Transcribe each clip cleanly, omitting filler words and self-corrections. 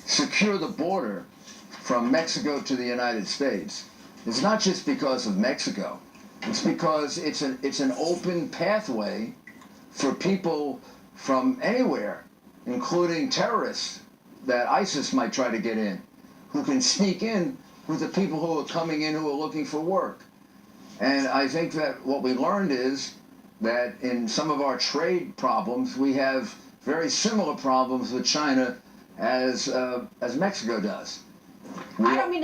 secure the border from Mexico to the United States is not just because of Mexico. It's because it's an open pathway for people from anywhere, including terrorists that ISIS might try to get in, who can sneak in with the people who are coming in who are looking for work. And I think that what we learned is that in some of our trade problems, we have very similar problems with China as Mexico does. I don't mean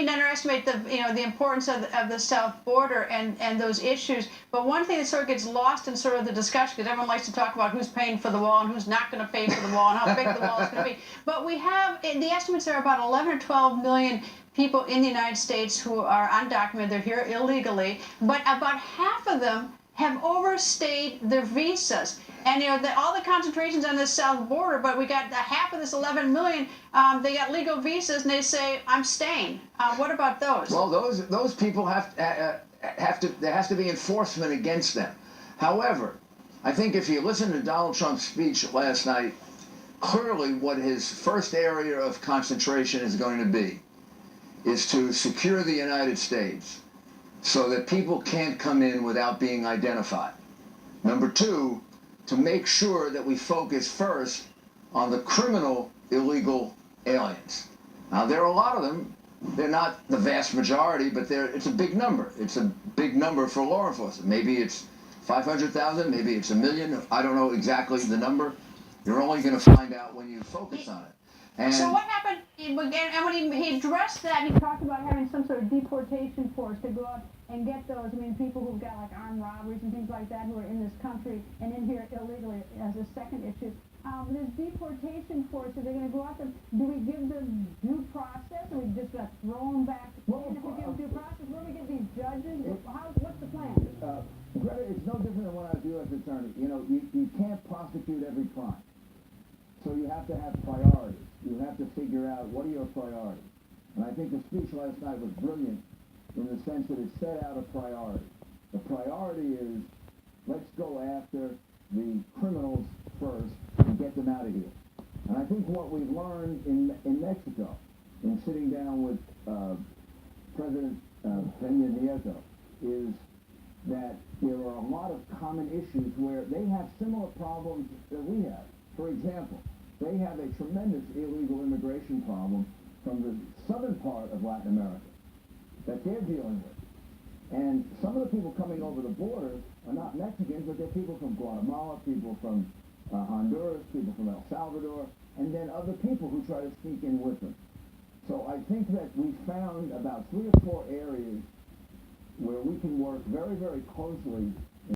to underestimate the importance of the south border and those issues. But one thing that sort of gets lost in sort of the discussion, because everyone likes to talk about who's paying for the wall and who's not going to pay for the wall and how big the wall is going to be. But we have the estimates are about 11 or 12 million people in the United States who are undocumented. They're here illegally, but about half of them have overstayed their visas. And all the concentrations on the south border, but we got half of this 11 million. They got legal visas, and they say, "I'm staying." What about those? Well, those people have to. There has to be enforcement against them. However, I think if you listen to Donald Trump's speech last night, clearly what his first area of concentration is going to be is to secure the United States so that people can't come in without being identified. Number two, to make sure that we focus first on the criminal illegal aliens. Now, there are a lot of them. They're not the vast majority, but it's a big number. It's a big number for law enforcement. Maybe it's 500,000, maybe it's 1 million. I don't know exactly the number. You're only going to find out when you focus on it. And so what happened, and when he addressed that, he talked about having some sort of deportation force to go out and get those, people who've got like armed robberies and things like that who are in this country and in here illegally as a second issue. This deportation force, are they going to go out there? Do we give them due process, or we just throw them back? And if we give them due process, where do we get these judges? What's the plan? Greta, it's no different than when I was U.S. attorney. You can't prosecute every crime. So you have to have priorities. You have to figure out what are your priorities. And I think the speech last night was brilliant in the sense that it set out a priority. The priority is, let's go after the criminals first and get them out of here. And I think what we've learned in Mexico, in sitting down with President Peña Nieto, is that there are a lot of common issues where they have similar problems that we have. For example, they have a tremendous illegal immigration problem from the southern part of Latin America that they're dealing with. And some of the people coming over the border are not Mexicans, but they're people from Guatemala, people from Honduras, people from El Salvador, and then other people who try to sneak in with them. So I think that we found about 3 or 4 areas where we can work very, very closely